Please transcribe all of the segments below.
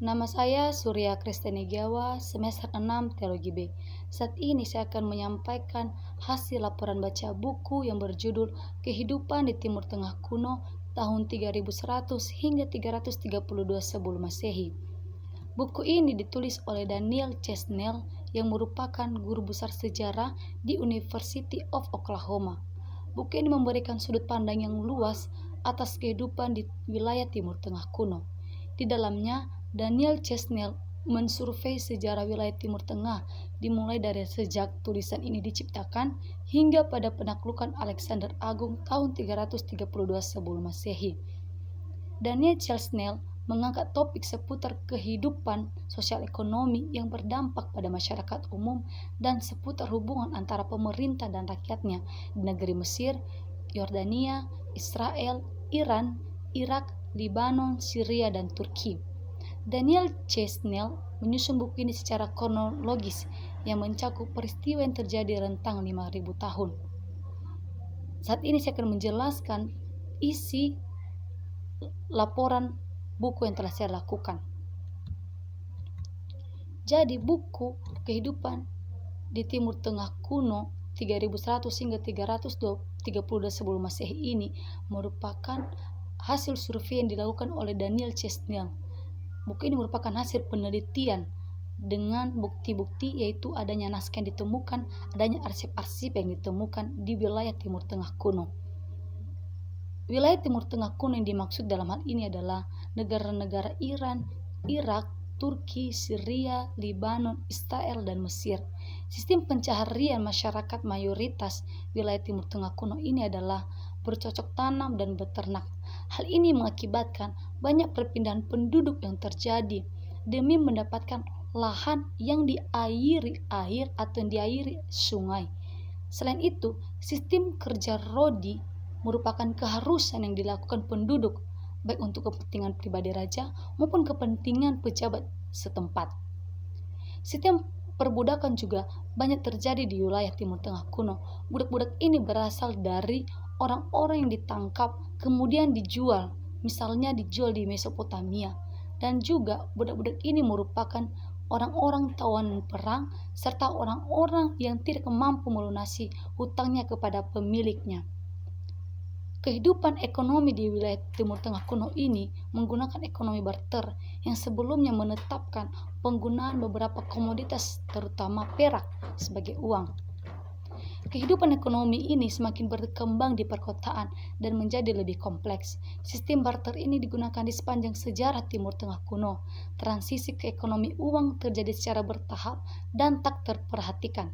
Nama saya Surya Kristeni Giawa, semester 6 Teologi B. Saat ini saya akan menyampaikan hasil laporan baca buku yang berjudul Kehidupan di Timur Tengah Kuno tahun 3100 hingga 332 sebelum Masehi. Buku ini ditulis oleh Daniel Chesnell yang merupakan guru besar sejarah di University of Oklahoma. Buku ini memberikan sudut pandang yang luas atas kehidupan di wilayah Timur Tengah kuno. Di dalamnya, Daniel Chesnell mensurvei sejarah wilayah Timur Tengah dimulai dari sejak tulisan ini diciptakan hingga pada penaklukan Alexander Agung tahun 332 sebelum Masehi. Daniel Chesnell mengangkat topik seputar kehidupan sosial ekonomi yang berdampak pada masyarakat umum dan seputar hubungan antara pemerintah dan rakyatnya di negeri Mesir, Yordania, Israel, Iran, Irak, Libanon, Syria, dan Turki. Daniel Chesnell menyusun buku ini secara kronologis yang mencakup peristiwa yang terjadi rentang 5.000 tahun. Saat ini saya akan menjelaskan isi laporan buku yang telah saya lakukan. Jadi buku Kehidupan di Timur Tengah Kuno 3100 hingga 332 sebelum Masehi ini merupakan hasil survei yang dilakukan oleh Daniel Chesnell. Buku ini merupakan hasil penelitian dengan bukti-bukti, yaitu adanya naskah yang ditemukan, adanya arsip-arsip yang ditemukan di wilayah Timur Tengah kuno. Wilayah Timur Tengah kuno yang dimaksud dalam hal ini adalah negara-negara Iran, Irak, Turki, Syria, Libanon, Israel, dan Mesir. Sistem pencaharian masyarakat mayoritas wilayah Timur Tengah kuno ini adalah bercocok tanam dan beternak. Hal ini mengakibatkan banyak perpindahan penduduk yang terjadi demi mendapatkan lahan yang diairi air atau yang diairi sungai. Selain itu, sistem kerja rodi merupakan keharusan yang dilakukan penduduk, baik untuk kepentingan pribadi raja maupun kepentingan pejabat setempat. Sistem perbudakan juga banyak terjadi di wilayah Timur Tengah kuno. Budak-budak ini berasal dari orang-orang yang ditangkap kemudian dijual, misalnya dijual di Mesopotamia, dan juga budak-budak ini merupakan orang-orang tawanan perang serta orang-orang yang tidak mampu melunasi hutangnya kepada pemiliknya. Kehidupan ekonomi di wilayah Timur Tengah kuno ini menggunakan ekonomi barter yang sebelumnya menetapkan penggunaan beberapa komoditas terutama perak sebagai uang. Kehidupan ekonomi ini semakin berkembang di perkotaan dan menjadi lebih kompleks. Sistem barter ini digunakan di sepanjang sejarah Timur Tengah kuno. Transisi ke ekonomi uang terjadi secara bertahap dan tak terperhatikan.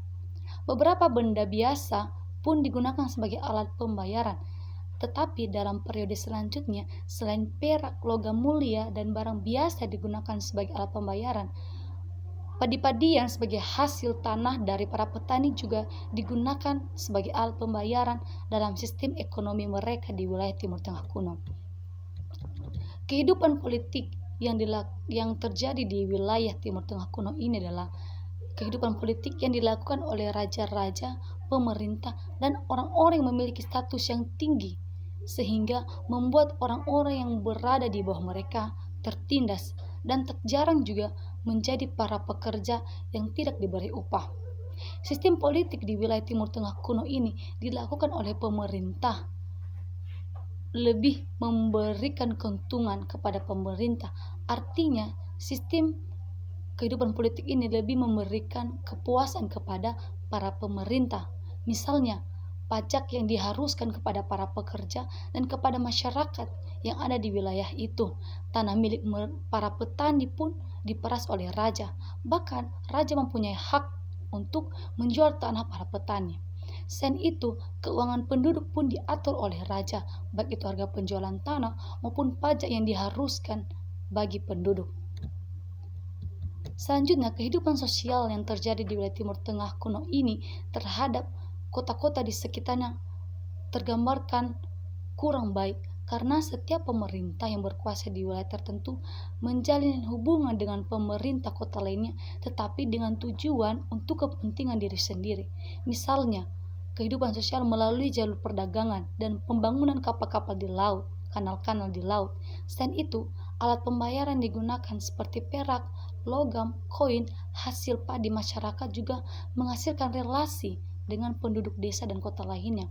Beberapa benda biasa pun digunakan sebagai alat pembayaran. Tetapi dalam periode selanjutnya, selain perak, logam mulia, dan barang biasa digunakan sebagai alat pembayaran, padi-padian sebagai hasil tanah dari para petani juga digunakan sebagai alat pembayaran dalam sistem ekonomi mereka di wilayah Timur Tengah kuno. Kehidupan politik yang terjadi di wilayah Timur Tengah kuno ini adalah kehidupan politik yang dilakukan oleh raja-raja, pemerintah, dan orang-orang yang memiliki status yang tinggi, sehingga membuat orang-orang yang berada di bawah mereka tertindas dan tak jarang juga menjadi para pekerja yang tidak diberi upah. Sistem politik di wilayah Timur Tengah kuno ini dilakukan oleh pemerintah, lebih memberikan keuntungan kepada pemerintah. Artinya, sistem kehidupan politik ini lebih memberikan kepuasan kepada para pemerintah. Misalnya, pajak yang diharuskan kepada para pekerja dan kepada masyarakat yang ada di wilayah itu. Tanah milik para petani pun diperas oleh raja. Bahkan raja mempunyai hak untuk menjual tanah para petani. Selain itu, keuangan penduduk pun diatur oleh raja, baik itu harga penjualan tanah maupun pajak yang diharuskan bagi penduduk. Selanjutnya, kehidupan sosial yang terjadi di wilayah Timur Tengah kuno ini terhadap kota-kota di sekitarnya tergambarkan kurang baik karena setiap pemerintah yang berkuasa di wilayah tertentu menjalin hubungan dengan pemerintah kota lainnya, tetapi dengan tujuan untuk kepentingan diri sendiri. Misalnya, kehidupan sosial melalui jalur perdagangan dan pembangunan kapal-kapal di laut, kanal-kanal di laut. Selain itu, Alat pembayaran digunakan seperti perak, logam, koin. Hasil padi masyarakat juga menghasilkan relasi dengan penduduk desa dan kota lainnya.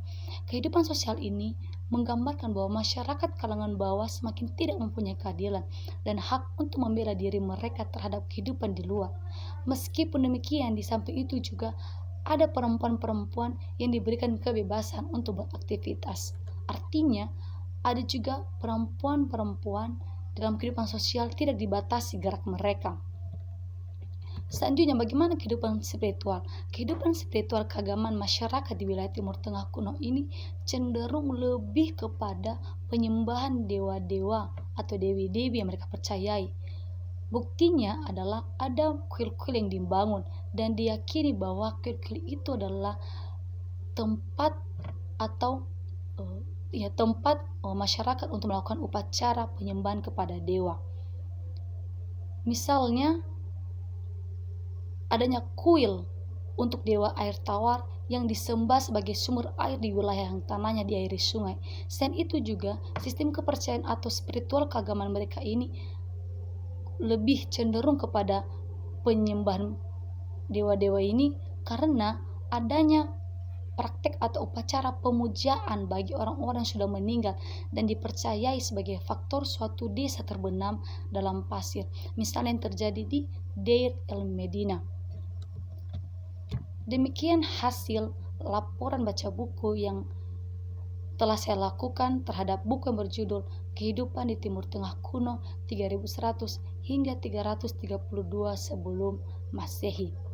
Kehidupan sosial ini menggambarkan bahwa masyarakat kalangan bawah semakin tidak mempunyai keadilan dan hak untuk membela diri mereka terhadap kehidupan di luar. Meskipun demikian, di samping itu juga ada perempuan-perempuan yang diberikan kebebasan untuk beraktivitas. Artinya, ada juga perempuan-perempuan dalam kehidupan sosial tidak dibatasi gerak mereka. Selanjutnya, bagaimana kehidupan spiritual? Kehidupan spiritual keagamaan masyarakat di wilayah Timur Tengah kuno ini cenderung lebih kepada penyembahan dewa-dewa atau dewi-dewi yang mereka percayai. Buktinya adalah ada kuil-kuil yang dibangun dan diyakini bahwa kuil-kuil itu adalah tempat atau tempat masyarakat untuk melakukan upacara penyembahan kepada dewa. Misalnya, adanya kuil untuk dewa air tawar yang disembah sebagai sumber air di wilayah yang tanahnya diairi sungai. Selain itu juga sistem kepercayaan atau spiritual keagamaan mereka ini lebih cenderung kepada penyembahan dewa-dewa ini karena adanya praktek atau upacara pemujaan bagi orang-orang yang sudah meninggal dan dipercayai sebagai faktor suatu desa terbenam dalam pasir. Misalnya yang terjadi di Deir el-Medina. Demikian hasil laporan baca buku yang telah saya lakukan terhadap buku yang berjudul Kehidupan di Timur Tengah Kuno 3100 hingga 332 sebelum Masehi.